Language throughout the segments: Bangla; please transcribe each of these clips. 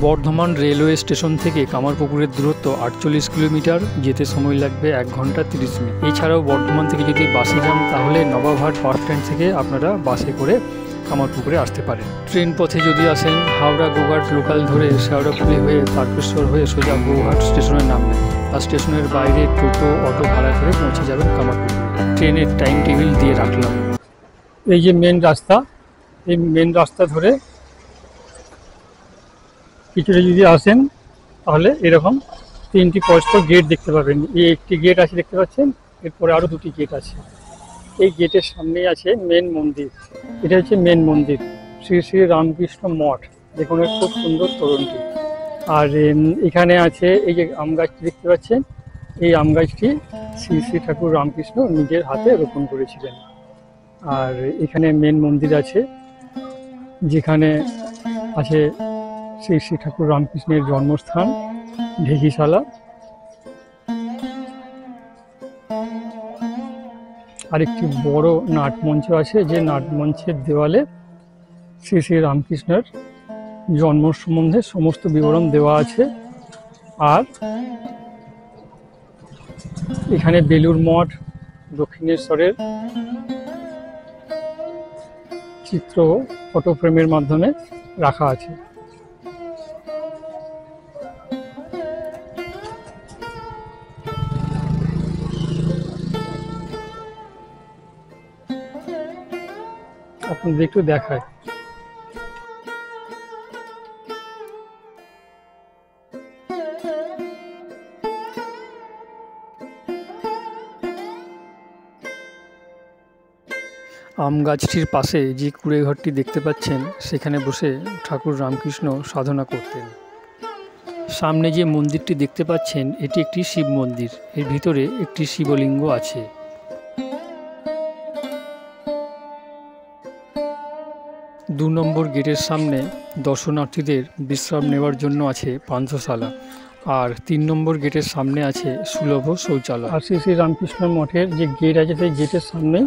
বর্ধমান রেলওয়ে স্টেশন থেকে কামারপুকুরের দূরত্ব 48 কিলোমিটার, যেতে সময় লাগবে 1 ঘন্টা 30 মিনিট। এছাড়াও বর্ধমান থেকে যদি বাসে যান তাহলে নবাবহাট বাস স্ট্যান্ড থেকে আপনারা বাসে করে কামারপুকুরে আসতে পারেন। ট্রেন পথে যদি আসেন হাওড়া গোঘাট লোকাল ধরে শেওড়াফুলি হয়ে তারকেশ্বর হয়ে সোজা গোঘাট স্টেশনে নামবেন, আর স্টেশনের বাইরে টোটো অটো ভাড়া করে পৌঁছে যাবেন কামারপুকুরে। ট্রেনের টাইম টেবিল দিয়ে রাখলাম। এই যে মেন রাস্তা, এই মেন রাস্তা ধরে কিছুটা যদি আসেন তাহলে এরকম 3টি পরস্পর গেট দেখতে পাবেন। এই একটি গেট আছে দেখতে পাচ্ছেন, এরপরে আরও 2টি গেট আছে। এই গেটের সামনেই আছে মেন মন্দির। এটা হচ্ছে মেন মন্দির, শ্রী শ্রী রামকৃষ্ণ মঠ। দেখুন খুব সুন্দর তোরণটি। আর এখানে আছে এই যে আম গাছটি দেখতে পাচ্ছেন, এই আম গাছটি শ্রী শ্রী ঠাকুর রামকৃষ্ণ নিজের হাতে রোপণ করেছিলেন। আর এখানে মেন মন্দির আছে, যেখানে আছে শ্রী শ্রী ঠাকুর রামকৃষ্ণের জন্মস্থান ঢেকিশালা। আরেকটি বড় নাটমঞ্চ আছে, যে নাটমঞ্চের দেওয়ালে শ্রী শ্রী রামকৃষ্ণের জন্ম সম্বন্ধে সমস্ত বিবরণ দেওয়া আছে। আর এখানে বেলুর মঠ, দক্ষিণেশ্বরের চিত্র ফটো ফ্রেমের মাধ্যমে রাখা আছে। আপনাদের একটু দেখায়। আম গাছটির পাশে যে কুড়ে ঘরটি দেখতে পাচ্ছেন, সেখানে বসে ঠাকুর রামকৃষ্ণ সাধনা করতেন। সামনে যে মন্দিরটি দেখতে পাচ্ছেন, এটি একটি শিব মন্দির। এর ভিতরে একটি শিবলিঙ্গ আছে। দু নম্বর গেটের সামনে দর্শনার্থীদের বিশ্রাম নেওয়ার জন্য আছে পান্থশালা, আর 3 নম্বর গেটের সামনে আছে সুলভ শৌচালয়। আর শ্রী শ্রী রামকৃষ্ণ মঠের যে গেট আছে, সেই গেটের সামনে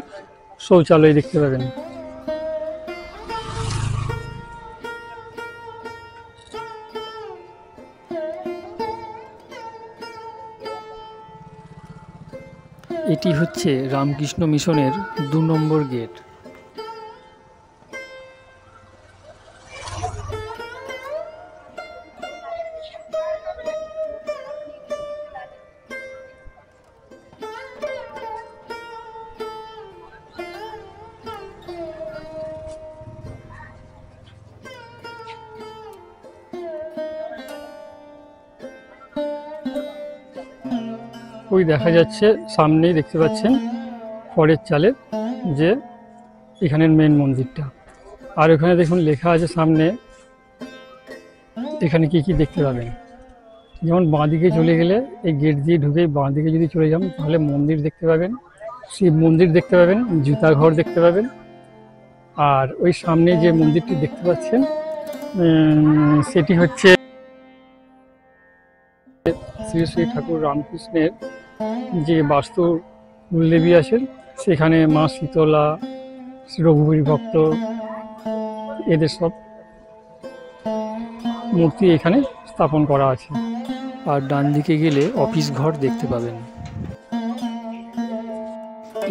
শৌচালয় দেখতে পাবেন। এটি হচ্ছে রামকৃষ্ণ মিশনের 2 নম্বর গেট। ওই দেখা যাচ্ছে সামনেই দেখতে পাচ্ছেন খড়ের চালের যে এখানের মেন মন্দিরটা। আর ওখানে দেখুন লেখা আছে সামনে, এখানে কি কি দেখতে পাবেন। যেমন বাঁদিকে চলে গেলে এই গেট দিয়ে ঢুকে বাঁদিকে যদি চলে যান তাহলে মন্দির দেখতে পাবেন, শিব মন্দির দেখতে পাবেন, জুতা ঘর দেখতে পাবেন। আর ওই সামনে যে মন্দিরটি দেখতে পাচ্ছেন সেটি হচ্ছে শ্রী শ্রী ঠাকুর রামকৃষ্ণের যে বাস্তু দেবী আছেন, সেখানে মা শীতলা, রঘুবীর ভক্ত, এদের সব মূর্তি এখানে স্থাপন করা আছে। আর ডান দিকে গেলে অফিস ঘর দেখতে পাবেন।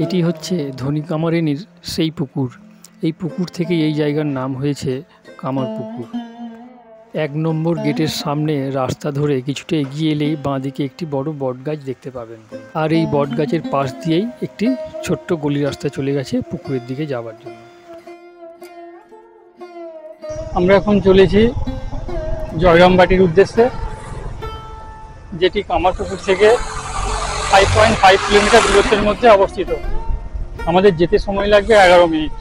এটি হচ্ছে ধনী কামারিনীর সেই পুকুর। এই পুকুর থেকে এই জায়গার নাম হয়েছে কামারপুকুর। 1 নম্বর গেটের সামনে রাস্তা ধরে কিছুটা এগিয়ে এলেই বাঁদিকে একটি বড় বটগাছ দেখতে পাবেন। আর এই বটগাছের পাশ দিয়েই একটি ছোট্ট গলি রাস্তা চলে গেছে পুকুরের দিকে যাওয়ার জন্য। আমরা এখন চলেছি জয়রামবাটির উদ্দেশ্যে, যেটি কামারপুকুর থেকে 5.5 কিলোমিটার দূরত্বের মধ্যে অবস্থিত। আমাদের যেতে সময় লাগবে 11 মিনিট।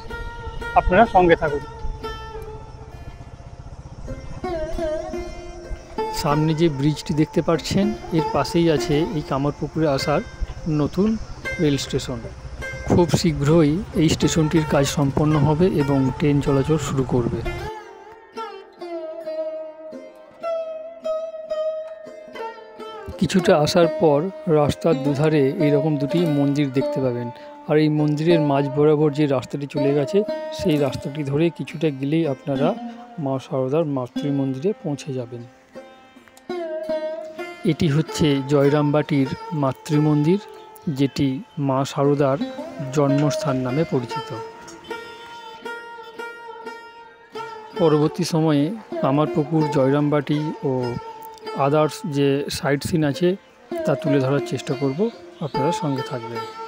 আপনারা সঙ্গে থাকুন। সামনে যে ব্রিজটি দেখতে পাচ্ছেন, এর পাশেই আছে এই কামারপুকুরে আসার নতুন রেল স্টেশন। খুব শীঘ্রই এই স্টেশনটির কাজ সম্পন্ন হবে এবং ট্রেন চলাচল শুরু করবে। কিছুটা আসার পর রাস্তার দুধারে এইরকম 2টি মন্দির দেখতে পাবেন। আর এই মন্দিরের মাঝ বরাবর যে রাস্তাটি চলে গেছে, সেই রাস্তাটি ধরে কিছুটা গেলেই আপনারা মা সারদার মাতৃমন্দিরে পৌঁছে যাবেন। এটি হচ্ছে জয়রামবাটির মাতৃমন্দির, যেটি মা সারদার জন্মস্থান নামে পরিচিত। পরবর্তী সময়ে কামারপুকুর, জয়রামবাটি ও আদার্স যে সাইট সিন আছে তা তুলে ধরার চেষ্টা করব, আপনারা সঙ্গে থাকবেন।